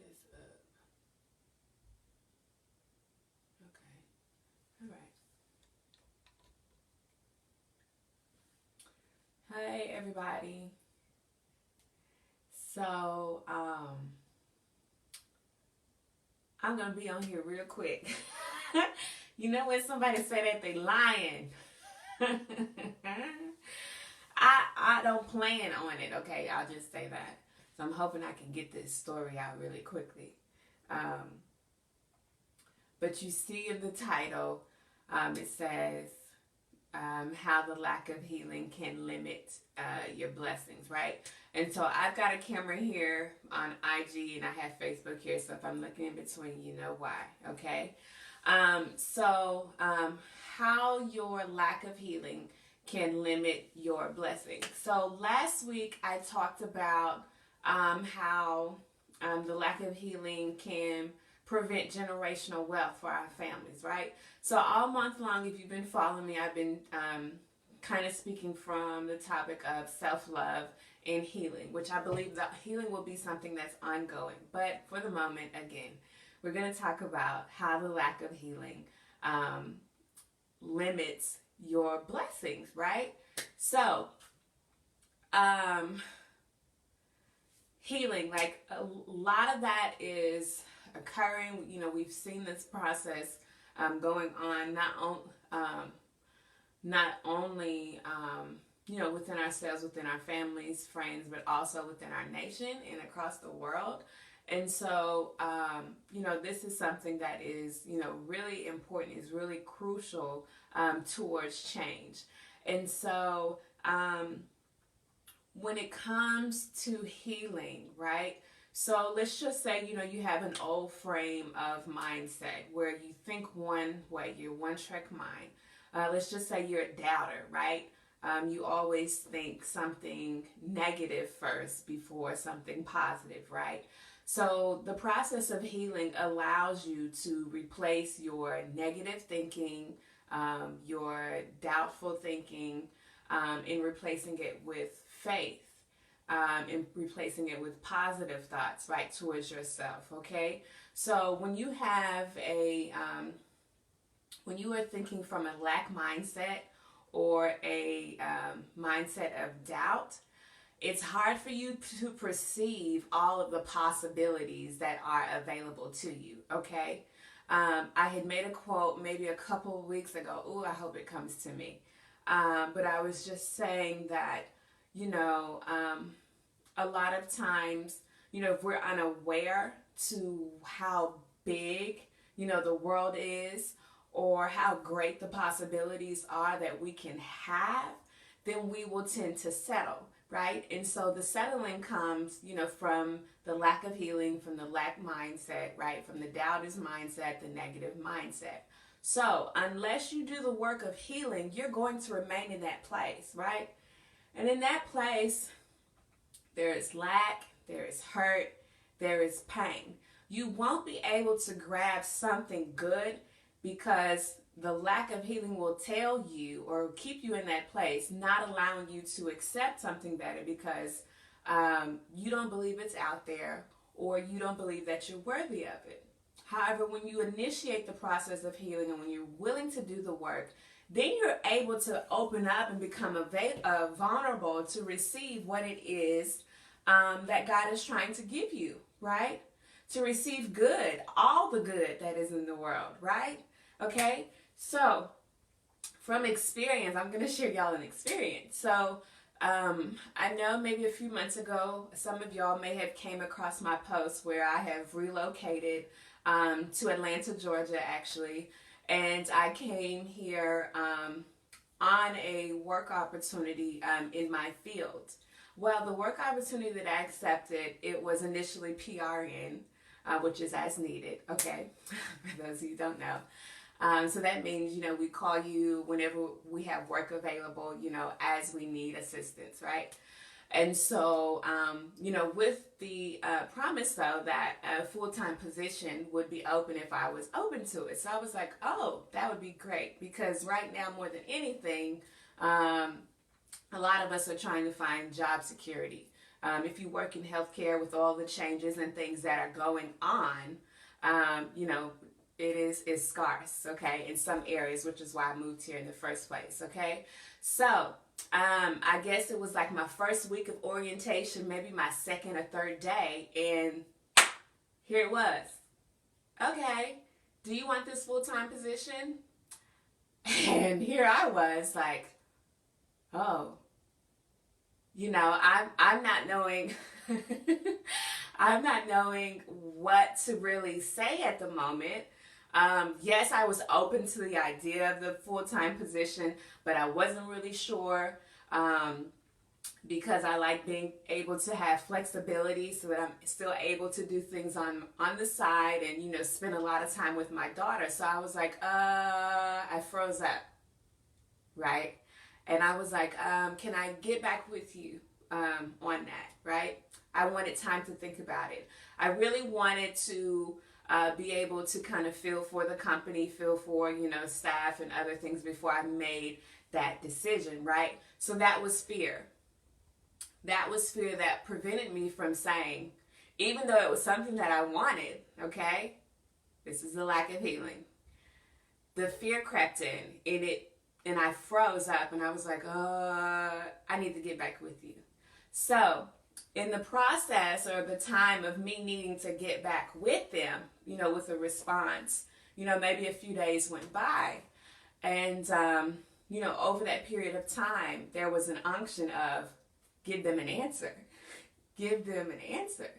this up. Okay. All right. Hey, everybody. So, I'm gonna be on here real quick. You know when somebody say that they lying. I don't plan on it. Okay, I'll just say that. So I'm hoping I can get this story out really quickly. Um, but you see in the title, it says how the lack of healing can limit your blessings, right? And so I've got a camera here on IG and I have Facebook here. So if I'm looking in between, you know why, okay? How your lack of healing can limit your blessing. So last week I talked about how the lack of healing can prevent generational wealth for our families, right? So all month long, if you've been following me, I've been kind of speaking from the topic of self-love and healing, which I believe that healing will be something that's ongoing. But for the moment, again, we're going to talk about how the lack of healing limits your blessings, right? So, healing, like a lot of that is occurring. You know, we've seen this process going on not only you know, within ourselves, within our families, friends, but also within our nation and across the world. And so, you know, this is something that is, you know, really important, is really crucial towards change. And so, when it comes to healing, right? So let's just say, you know, you have an old frame of mindset where you think one way, you're one track mind. Let's just say you're a doubter, right? You always think something negative first before something positive, right? So the process of healing allows you to replace your negative thinking, your doubtful thinking, and replacing it with faith, and replacing it with positive thoughts, right, towards yourself, okay? So when you have when you are thinking from a lack mindset or a mindset of doubt, it's hard for you to perceive all of the possibilities that are available to you, okay? I had made a quote maybe a couple of weeks ago. Ooh, I hope it comes to me. But I was just saying that, you know, a lot of times, you know, if we're unaware to how big, you know, the world is, or how great the possibilities are that we can have, then we will tend to settle, right? And so the settling comes, you know, from the lack of healing, from the lack mindset, right? From the doubter's mindset, the negative mindset. So unless you do the work of healing, you're going to remain in that place, right? And in that place, there is lack, there is hurt, there is pain. You won't be able to grab something good because the lack of healing will tell you or keep you in that place, not allowing you to accept something better because you don't believe it's out there or you don't believe that you're worthy of it. However, when you initiate the process of healing and when you're willing to do the work, then you're able to open up and become vulnerable to receive what it is that God is trying to give you, right? To receive good, all the good that is in the world, right? Okay, so from experience, I'm going to share y'all an experience. So I know maybe a few months ago, some of y'all may have came across my post where I have relocated to Atlanta, Georgia, actually. And I came here on a work opportunity in my field. Well, the work opportunity that I accepted, it was initially PRN, which is as needed, okay, for those of you who don't know. So that means, you know, we call you whenever we have work available, you know, as we need assistance, right? And so, you know, with the promise, though, that a full-time position would be open if I was open to it. So I was like, oh, that would be great. Because right now, more than anything, a lot of us are trying to find job security. If you work in healthcare with all the changes and things that are going on, you know, it is scarce, okay, in some areas, which is why I moved here in the first place, okay? So, I guess it was like my first week of orientation, maybe my second or third day, and here it was. Okay, do you want this full-time position? And here I was like, oh, you know, I'm not knowing I'm not knowing what to really say at the moment. Yes, I was open to the idea of the full-time position, but I wasn't really sure, because I like being able to have flexibility so that I'm still able to do things on the side and, you know, spend a lot of time with my daughter. So I was like, I froze up, right? And I was like, can I get back with you on that, right? I wanted time to think about it. I really wanted to be able to kind of feel for the company, feel for, you know, staff and other things before I made that decision, right? So that was fear. That was fear that prevented me from saying, even though it was something that I wanted, okay, this is the lack of healing. The fear crept in it, and I froze up, and I was like, I need to get back with you. So in the process, or the time of me needing to get back with them, you know, with a response, you know, maybe a few days went by, and you know, over that period of time, there was an unction of, give them an answer. Give them an answer,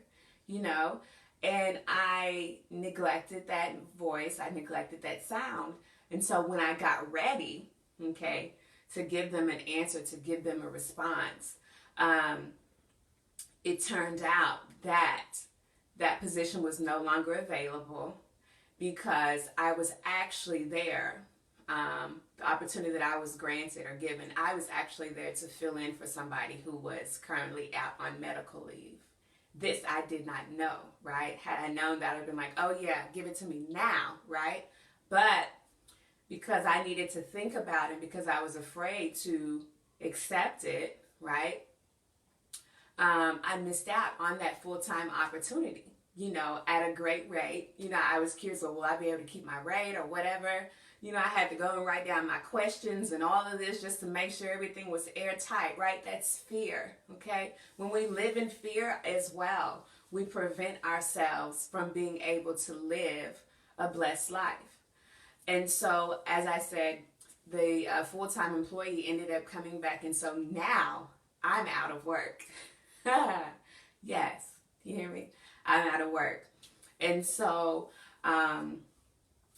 you know. And I neglected that voice. I neglected that sound. And so when I got ready, okay, to give them an answer, to give them a response, it turned out that that position was no longer available because I was actually there. The opportunity that I was granted or given, I was actually there to fill in for somebody who was currently out on medical leave. This I did not know, right? Had I known that, I'd been like, oh yeah, give it to me now, right? But because I needed to think about it, because I was afraid to accept it, right? I missed out on that full-time opportunity, you know, at a great rate. You know, I was curious, well, will I be able to keep my rate or whatever? You know, I had to go and write down my questions and all of this just to make sure everything was airtight, right? That's fear, okay? When we live in fear as well, we prevent ourselves from being able to live a blessed life. And so, as I said, the full-time employee ended up coming back, and so now I'm out of work. Yes, you hear me? I'm out of work. And so,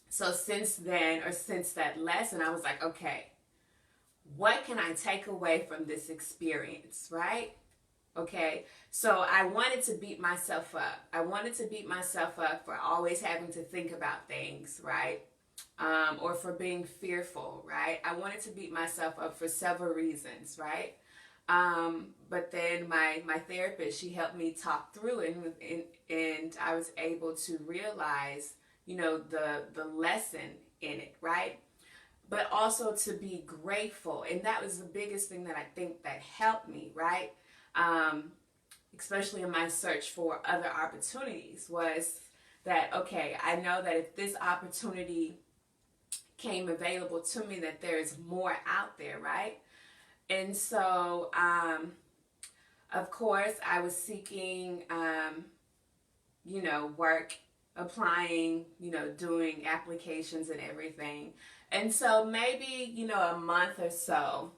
so since then, or since that lesson, I was like, okay, what can I take away from this experience, right? Okay, so I wanted to beat myself up. I wanted to beat myself up for always having to think about things, right? Or for being fearful, right? I wanted to beat myself up for several reasons, right? But then my therapist, she helped me talk through it, and I was able to realize, you know, the lesson in it, right? But also to be grateful. And that was the biggest thing that I think that helped me, right? Especially in my search for other opportunities, was that, okay, I know that if this opportunity came available to me, that there's more out there, right? And so, of course, I was seeking, you know, work, applying, you know, doing applications and everything. And so maybe, you know, a month or so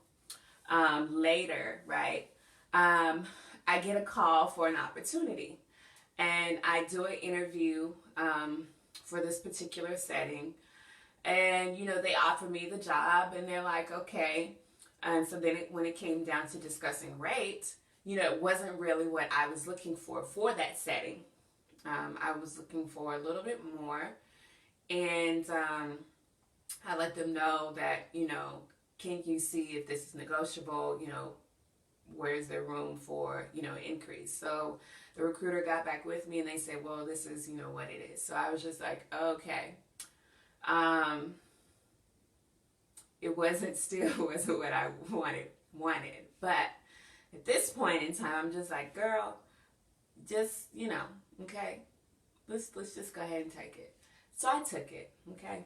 later, right, I get a call for an opportunity. And I do an interview for this particular setting. And, you know, they offer me the job, and they're like, okay. And so then when it came down to discussing rate, you know, it wasn't really what I was looking for that setting. I was looking for a little bit more. And I let them know that, you know, can you see if this is negotiable? You know, where's there room for, you know, increase? So the recruiter got back with me, and they said, well, this is, you know, what it is. So I was just like, okay. It wasn't what I wanted. But at this point point in time, I'm just like, girl, just, okay, let's just go ahead and take it. So I took it, okay?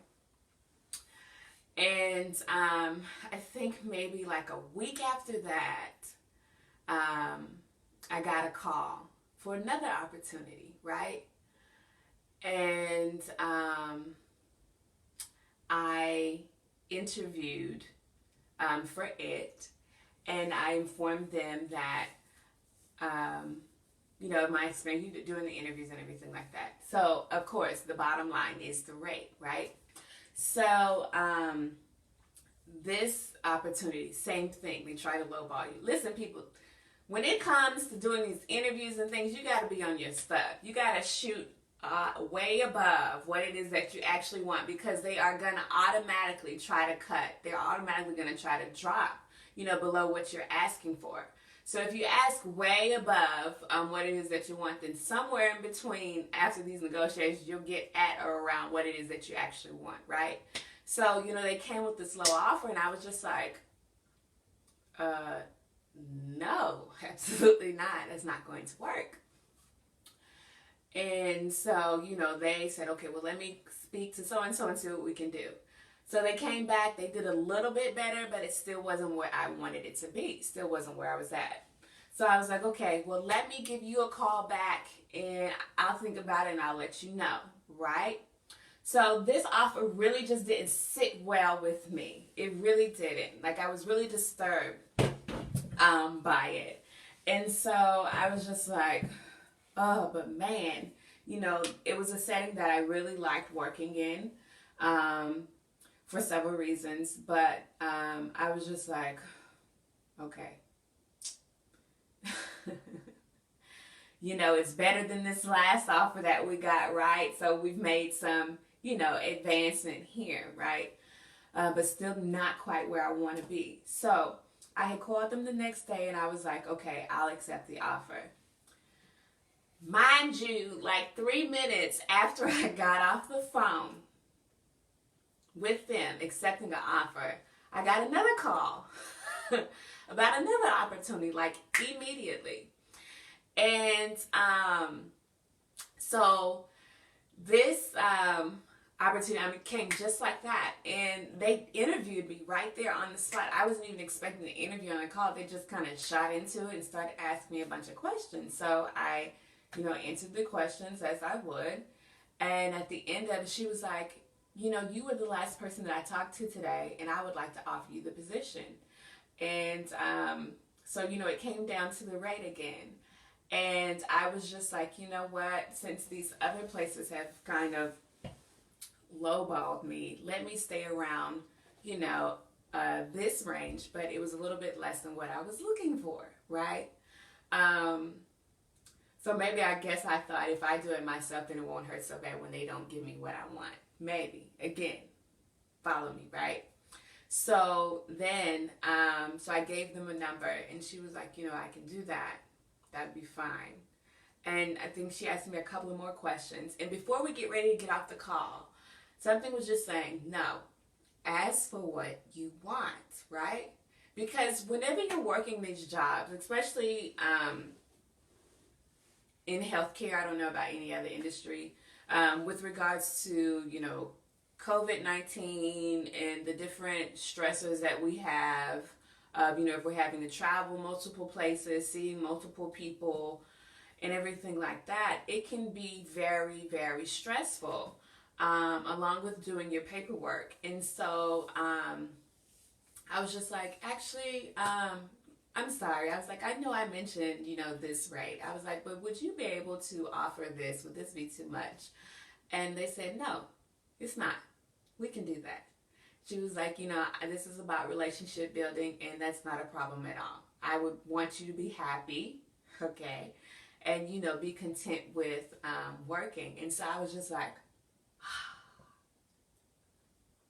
And I think maybe like a week after that, I got a call for another opportunity, right? And I interviewed for it, and I informed them that, my experience doing the interviews and everything like that. So, of course, the bottom line is the rate, right? So, this opportunity, same thing. They try to lowball you. Listen, people, when it comes to doing these interviews and things, you got to be on your stuff. You got to shoot way above what it is that you actually want, because they are going to automatically try to cut. They're automatically going to try to drop, below what you're asking for. So if you ask way above what it is that you want, then somewhere in between after these negotiations, you'll get at or around what it is that you actually want, right? So, they came with this low offer, and I was just like, no, absolutely not. That's not going to work. And so, they said, okay, well, let me speak to so-and-so and see what we can do. So they came back, they did a little bit better, but it still wasn't where I wanted it to be. Still wasn't where I was at. So I was like, okay, well, let me give you a call back, and I'll think about it, and I'll let you know, right? So this offer really just didn't sit well with me. It really didn't. Like, I was really disturbed by it. And so I was just like, oh, but man, it was a setting that I really liked working in for several reasons. But I was just like, okay. It's better than this last offer that we got, right? So we've made some, advancement here, right? But still not quite where I want to be. So I had called them the next day, and I was like, okay, I'll accept the offer. Mind you, like 3 minutes after I got off the phone with them accepting the offer, I got another call about another opportunity, like immediately. And so this opportunity came just like that, and they interviewed me right there on the spot. I wasn't even expecting the interview on the call. They just kind of shot into it and started asking me a bunch of questions. So I, answered the questions as I would, and at the end of it, she was like, you were the last person that I talked to today, and I would like to offer you the position. And so, it came down to the rate again. And I was just like, you know what, since these other places have kind of lowballed me, let me stay around, this range, but it was a little bit less than what I was looking for, right? So maybe I guess I thought if I do it myself, then it won't hurt so bad when they don't give me what I want. Maybe. Again, follow me, right? So then, so I gave them a number, and she was like, I can do that. That'd be fine. And I think she asked me a couple of more questions. And before we get ready to get off the call, something was just saying, no, ask for what you want, right? Because whenever you're working these jobs, especially in healthcare, I don't know about any other industry, with regards to, COVID-19 and the different stressors that we have, if we're having to travel multiple places, seeing multiple people, and everything like that, it can be very, very stressful, along with doing your paperwork. And so I was just like, actually, I'm sorry. I was like, I know I mentioned, this rate. I was like, but would you be able to offer this? Would this be too much? And they said, no, it's not. We can do that. She was like, this is about relationship building, and that's not a problem at all. I would want you to be happy, okay, and, be content with working. And so I was just like,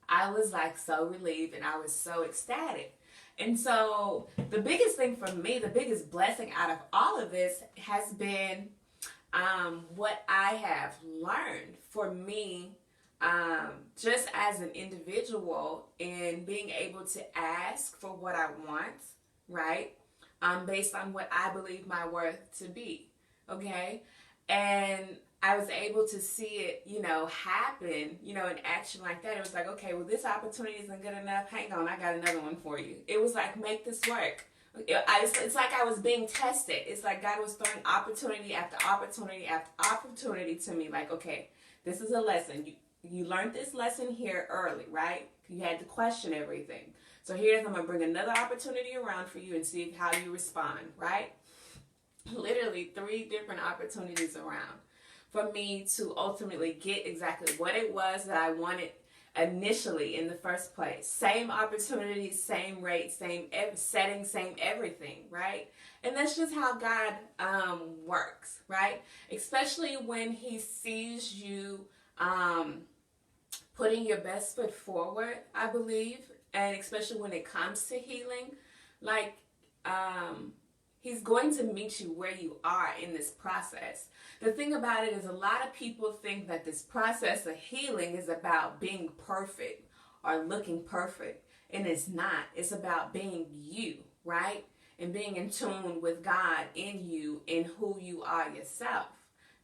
I was like so relieved, and I was so ecstatic. And so the biggest thing for me, the biggest blessing out of all of this has been what I have learned for me, just as an individual, in being able to ask for what I want, right? based on what I believe my worth to be. Okay? And I was able to see it, happen, in action like that. It was like, okay, well, this opportunity isn't good enough. Hang on, I got another one for you. It was like, make this work. It's like I was being tested. It's like God was throwing opportunity after opportunity after opportunity to me. Like, okay, this is a lesson. You learned this lesson here early, right? You had to question everything. So here's, I'm going to bring another opportunity around for you and see how you respond, right? Literally 3 different opportunities around for me to ultimately get exactly what it was that I wanted initially in the first place. Same opportunity, same rate, same setting, same everything, right? And that's just how God works, right? Especially when he sees you putting your best foot forward, I believe, and especially when it comes to healing, like he's going to meet you where you are in this process. The thing about it is a lot of people think that this process of healing is about being perfect or looking perfect. And it's not. It's about being you, right? And being in tune with God in you and who you are yourself.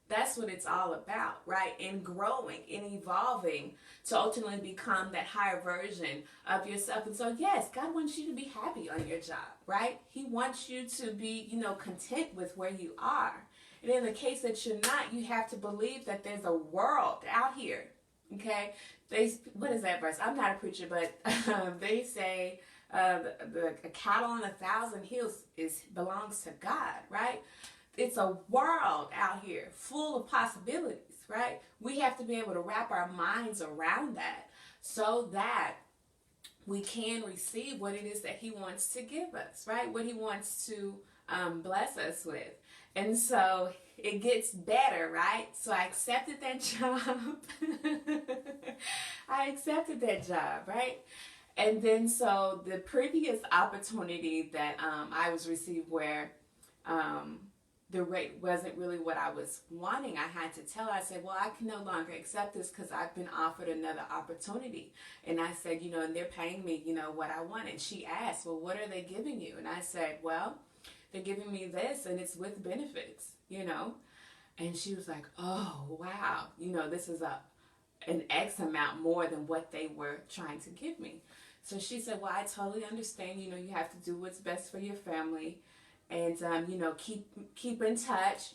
That's what it's all about, right? And growing and evolving to ultimately become that higher version of yourself. And so, yes, God wants you to be happy on your job, right? He wants you to be, content with where you are. And in the case that you're not, you have to believe that there's a world out here, okay? What is that verse? I'm not a preacher, but they say the cattle on 1,000 hills belongs to God, right? It's a world out here full of possibilities, right? We have to be able to wrap our minds around that so that we can receive what it is that he wants to give us, right? What he wants to bless us with. And so it gets better, right? So I accepted that job. I accepted that job, right? And then so the previous opportunity that I was received where the rate wasn't really what I was wanting, I had to tell her, I said, well, I can no longer accept this because I've been offered another opportunity. And I said, and they're paying me, what I want. And she asked, well, what are they giving you? And I said, well, they're giving me this and it's with benefits, And she was like, oh, wow, this is an X amount more than what they were trying to give me. So she said, well, I totally understand, you have to do what's best for your family. And, keep in touch,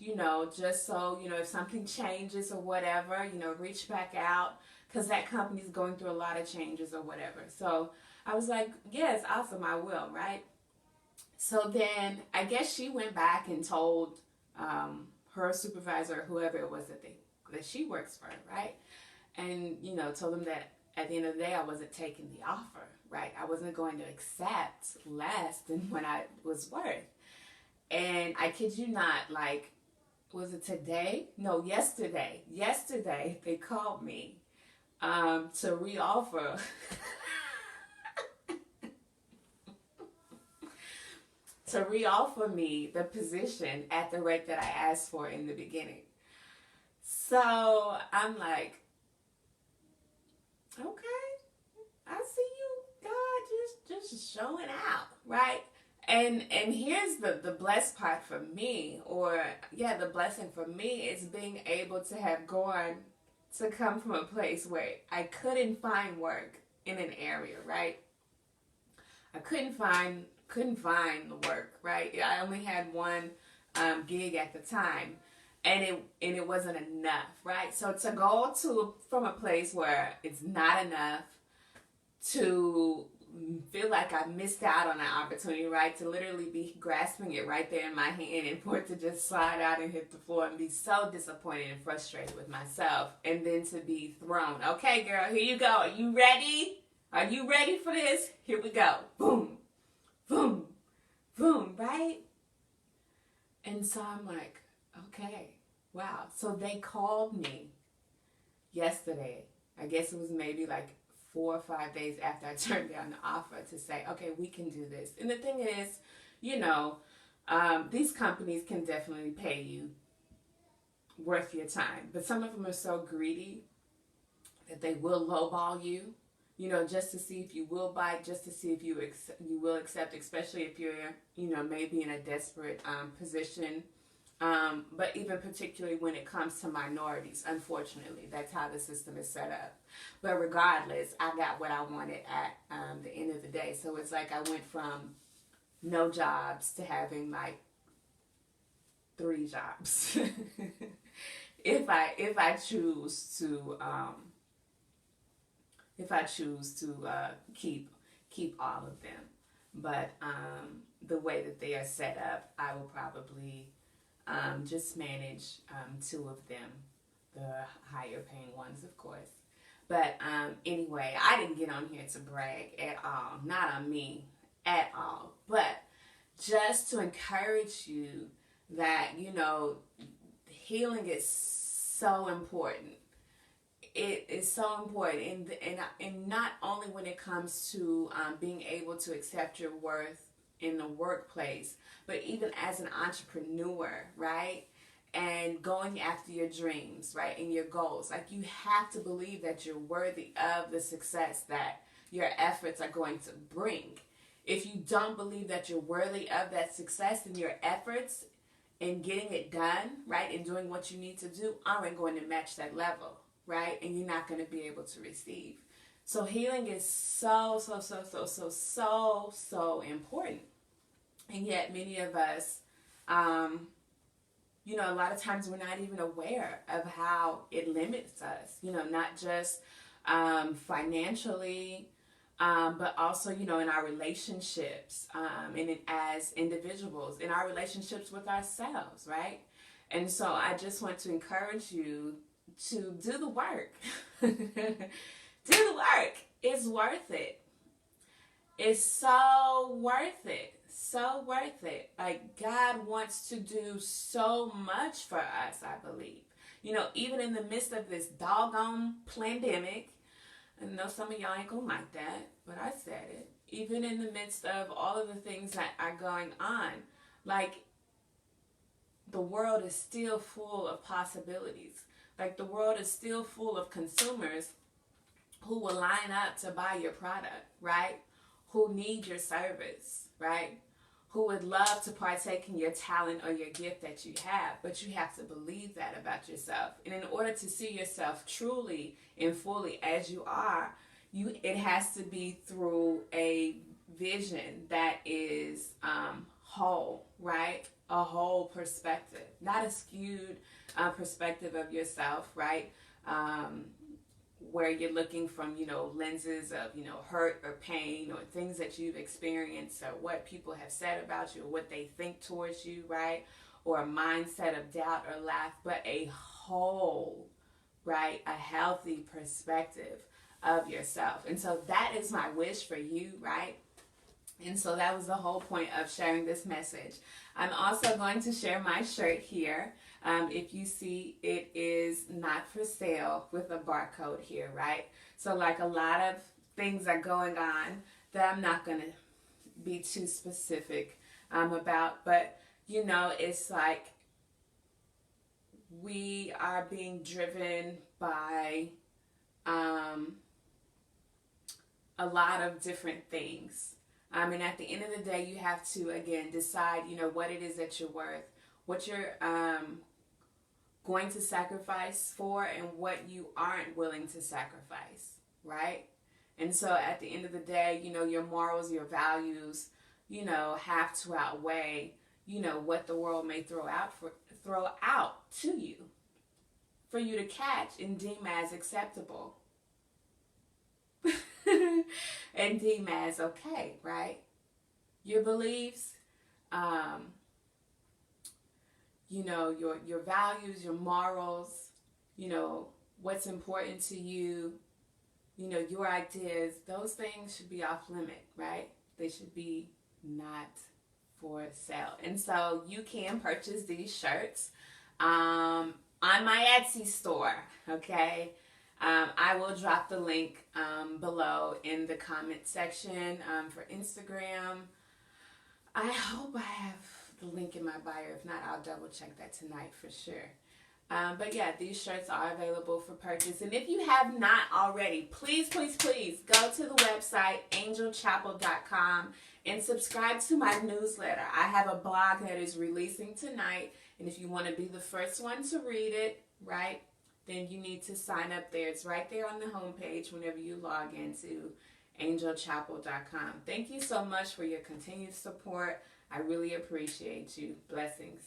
just so, if something changes or whatever, reach back out because that company's going through a lot of changes or whatever. So I was like, yes, awesome, I will, right? So then I guess she went back and told her supervisor, or whoever it was that she works for, right? And, told them that at the end of the day, I wasn't taking the offer, right? I wasn't going to accept less than what I was worth. And I kid you not, was it today? No, yesterday. Yesterday, they called me to reoffer. to reoffer me the position at the rate that I asked for in the beginning. So I'm like, okay, I see you, God, just showing out, right? And here's the blessed part for me, the blessing for me is being able to have to come from a place where I couldn't find work in an area, right? I couldn't find the work, right? I only had one gig at the time, and it wasn't enough, right? So to go from a place where it's not enough to feel like I missed out on an opportunity, right? To literally be grasping it right there in my hand and for it to just slide out and hit the floor and be so disappointed and frustrated with myself, and then to be thrown. Okay, girl, here you go. Are you ready? Are you ready for this? Here we go. Boom, boom, boom, right? And so I'm like, okay, wow. So they called me yesterday. I guess it was maybe 4 or 5 days after I turned down the offer to say, okay, we can do this. And the thing is, these companies can definitely pay you worth your time. But some of them are so greedy that they will lowball you just to see if you will bite, just to see if you will accept, especially if you're, maybe in a desperate position. But even particularly when it comes to minorities, unfortunately, that's how the system is set up. But regardless, I got what I wanted at the end of the day. So it's like I went from no jobs to having like 3 jobs. if I choose to keep all of them. But the way that they are set up, I will probably just manage 2 of them, the higher paying ones, of course. But anyway, I didn't get on here to brag at all, not on me at all, but just to encourage you that, healing is so important. It is so important, and not only when it comes to being able to accept your worth in the workplace, but even as an entrepreneur, right? And going after your dreams, right? And your goals. Like, you have to believe that you're worthy of the success that your efforts are going to bring. If you don't believe that you're worthy of that success, then your efforts in getting it done, right, and doing what you need to do aren't going to match that level, right? And you're not going to be able to receive. So healing is so important. And yet many of us, a lot of times we're not even aware of how it limits us, not just financially, but also, in our relationships, and as individuals, in our relationships with ourselves, right? And so I just want to encourage you to do the work. Do the work. It's worth it. It's so worth it. So worth it. Like, God wants to do so much for us, I believe. Even in the midst of this doggone pandemic, I know some of y'all ain't gonna like that, but I said it. Even in the midst of all of the things that are going on, like, the world is still full of possibilities. Like, the world is still full of consumers who will line up to buy your product, right? Who need your service, right? Who would love to partake in your talent or your gift that you have, but you have to believe that about yourself. And in order to see yourself truly and fully as you are, it has to be through a vision that is whole, right? A whole perspective, not a skewed perspective of yourself, right? Where you're looking from, lenses of, hurt or pain or things that you've experienced or what people have said about you or what they think towards you, right? Or a mindset of doubt or lack, but a whole, right? A healthy perspective of yourself. And so that is my wish for you, right? And so that was the whole point of sharing this message. I'm also going to share my shirt here. If you see, it is not for sale with a barcode here, right? So like a lot of things are going on that I'm not going to be too specific about. But, it's like we are being driven by a lot of different things. And at the end of the day, you have to, again, decide, what it is that you're worth, what you're going to sacrifice for, and what you aren't willing to sacrifice, right? And so at the end of the day, your morals, your values, have to outweigh, what the world may throw out to you for you to catch and deem as acceptable. And deem as okay, right? Your beliefs, your values, your morals, what's important to you, your ideas, those things should be off limit, right? They should be not for sale. And so you can purchase these shirts on my Etsy store, okay? I will drop the link below in the comment section for Instagram. I hope I have the link in my bio. If not, I'll double check that tonight for sure. But yeah, these shirts are available for purchase. And if you have not already, please, please, please go to the website, angelchapple.com, and subscribe to my newsletter. I have a blog that is releasing tonight. And if you want to be the first one to read it, right, then you need to sign up there. It's right there on the homepage whenever you log into angelchapple.com. Thank you so much for your continued support. I really appreciate you. Blessings.